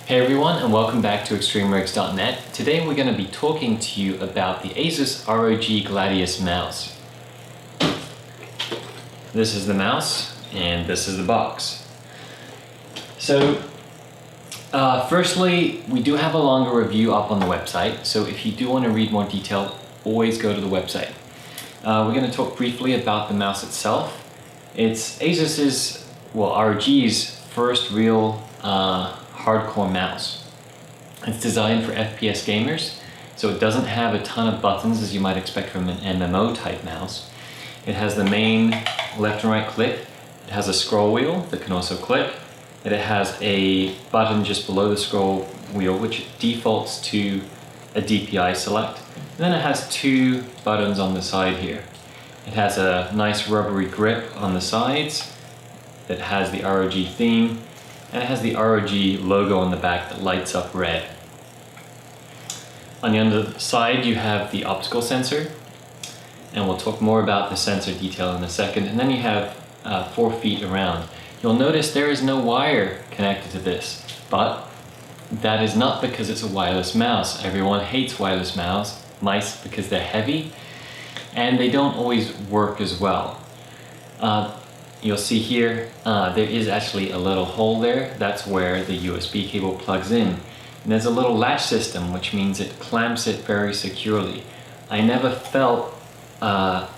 Hey everyone, and welcome back to ExtremeRigs.net. Today we're going to be talking to you about the Asus ROG Gladius mouse. This is the mouse, and this is the box. So, firstly, we do have a longer review up on the website, so if you do want to read more detail, always go to the website. We're going to talk briefly about the mouse itself. It's Asus's, ROG's first real hardcore mouse. It's designed for FPS gamers, so it doesn't have a ton of buttons as you might expect from an MMO type mouse. It has the main left and right click. It has a scroll wheel that can also click. And it has a button just below the scroll wheel which defaults to a DPI select. And then it has two buttons on the side here. It has a nice rubbery grip on the sides. It has the ROG theme. And it has the ROG logo on the back that lights up red. On the underside you have the optical sensor, and we'll talk more about the sensor detail in a second. And then you have 4 feet around. You'll notice there is no wire connected to this, but that is not because it's a wireless mouse. Everyone hates wireless mice because they're heavy and they don't always work as well. You'll see here, there is actually a little hole there. That's where the USB cable plugs in. And there's a little latch system, which means it clamps it very securely. I never felt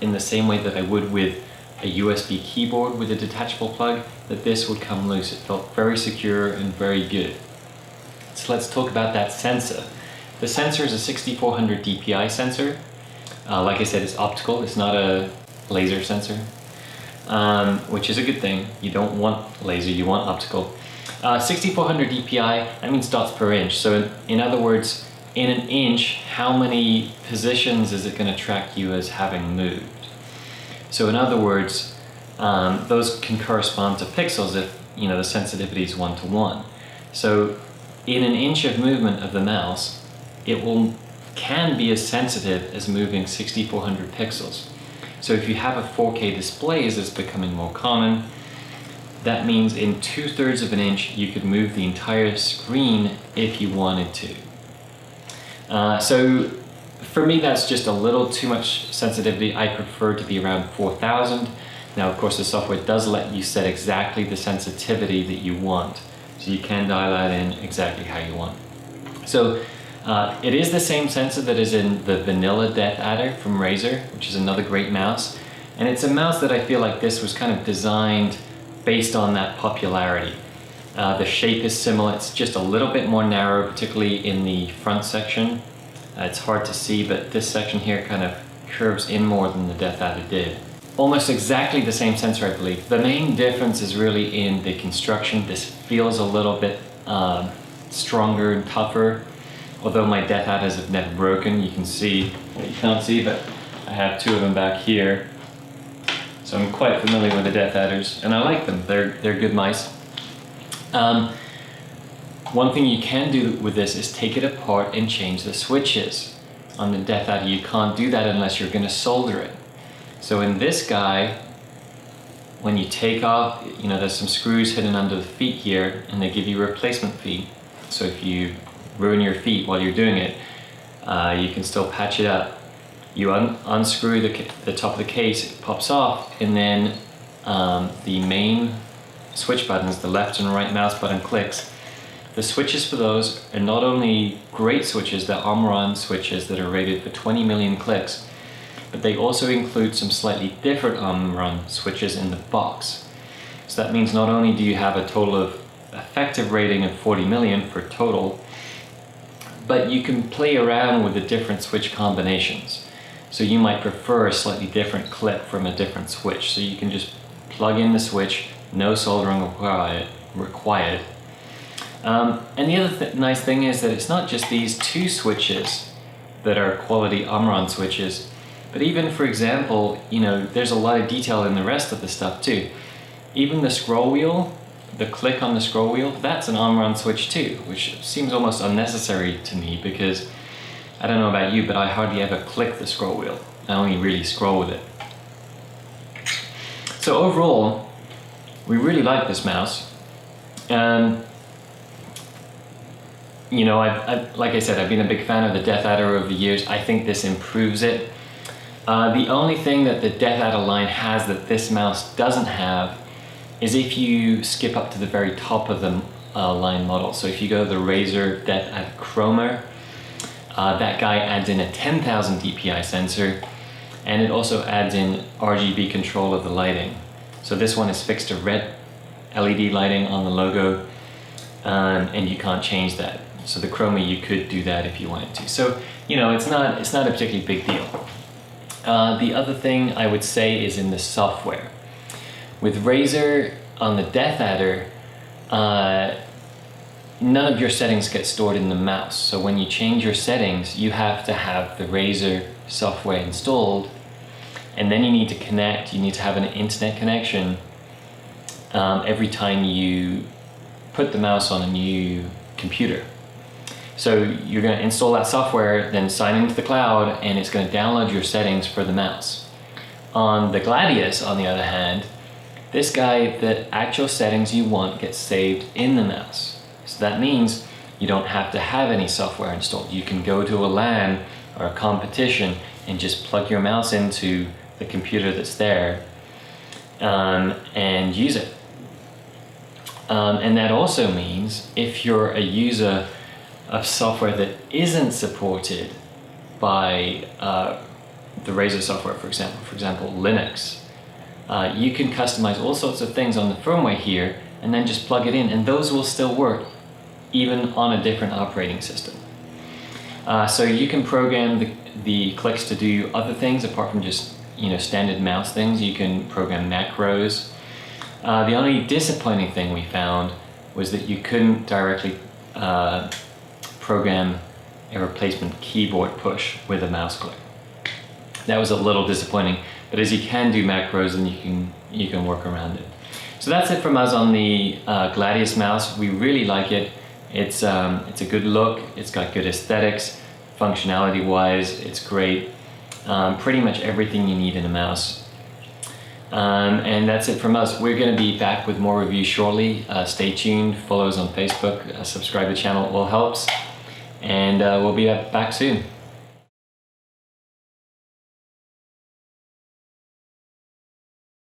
in the same way that I would with a USB keyboard with a detachable plug that this would come loose. It felt very secure and very good. So let's talk about that sensor. The sensor is a 6400 DPI sensor. Like I said, it's optical. It's not a laser sensor. Which is a good thing. You don't want laser, you want optical. 6400 DPI, that means dots per inch. So in other words, in an inch, how many positions is it going to track you as having moved? So in other words, those can correspond to pixels if the sensitivity is 1:1. So in an inch of movement of the mouse, it can be as sensitive as moving 6400 pixels. So if you have a 4K display, as it's becoming more common, that means in 2/3 of an inch you could move the entire screen if you wanted to. So for me that's just a little too much sensitivity. I prefer to be around 4000. Now of course the software does let you set exactly the sensitivity that you want. So you can dial that in exactly how you want. So it is the same sensor that is in the vanilla Death Adder from Razer, which is another great mouse. And it's a mouse that I feel like this was kind of designed based on that popularity. The shape is similar, it's just a little bit more narrow, particularly in the front section. It's hard to see, but this section here kind of curves in more than the Death Adder did. Almost exactly the same sensor, I believe. The main difference is really in the construction. This feels a little bit stronger and tougher. Although my Death Adders have never broken, you can see, you can't see, but I have 2 of them back here. So I'm quite familiar with the Death Adders, and I like them. They're good mice. One thing you can do with this is take it apart and change the switches. On the Death Adder, you can't do that unless you're going to solder it. So in this guy, when you take off, there's some screws hidden under the feet here, and they give you replacement feet. So if you ruin your feet while you're doing it, you can still patch it up. You unscrew the top of the case, it pops off, and then the main switch buttons, the left and right mouse button clicks. The switches for those are not only great switches, they're OMRON switches that are rated for 20 million clicks, but they also include some slightly different OMRON switches in the box. So that means not only do you have a total of effective rating of 40 million for total, but you can play around with the different switch combinations. So you might prefer a slightly different click from a different switch. So you can just plug in the switch, no soldering required. And the other nice thing is that it's not just these 2 switches that are quality OMRON switches, but even, for example, there's a lot of detail in the rest of the stuff too. Even the scroll wheel, the click on the scroll wheel, that's an OMRON switch too, which seems almost unnecessary to me because I don't know about you, but I hardly ever click the scroll wheel. I only really scroll with it. So overall, we really like this mouse. you know, like I said, I've been a big fan of the Death Adder over the years. I think this improves it. The only thing that the Death Adder line has that this mouse doesn't have is if you skip up to the very top of the line model. So if you go to the Razer Death Adder Chroma, that guy adds in a 10,000 DPI sensor, and it also adds in RGB control of the lighting. So this one is fixed to red LED lighting on the logo, and you can't change that. So the Chroma, you could do that if you wanted to. So, you know, it's not a particularly big deal. The other thing I would say is in the software. With Razer on the Death Adder, none of your settings get stored in the mouse. So when you change your settings, you have to have the Razer software installed, and then you need to connect, you need to have an internet connection every time you put the mouse on a new computer. So you're going to install that software, then sign into the cloud, and it's going to download your settings for the mouse. On the Gladius, on the other hand, this guy, the actual settings you want get saved in the mouse. So that means you don't have to have any software installed. You can go to a LAN or a competition and just plug your mouse into the computer that's there and use it. And that also means if you're a user of software that isn't supported by the Razer software, for example Linux, you can customize all sorts of things on the firmware here and then just plug it in, and those will still work even on a different operating system. So you can program the clicks to do other things apart from just, you know, standard mouse things. You can program macros. The only disappointing thing we found was that you couldn't directly program a replacement keyboard push with a mouse click. That was a little disappointing, but as you can do macros, then you can work around it. So that's it from us on the Gladius mouse. We really like it. It's a good look. It's got good aesthetics. Functionality wise, it's great. Pretty much everything you need in a mouse. And that's it from us. We're going to be back with more reviews shortly. Stay tuned, follow us on Facebook, subscribe to the channel, it all helps. And we'll be back soon.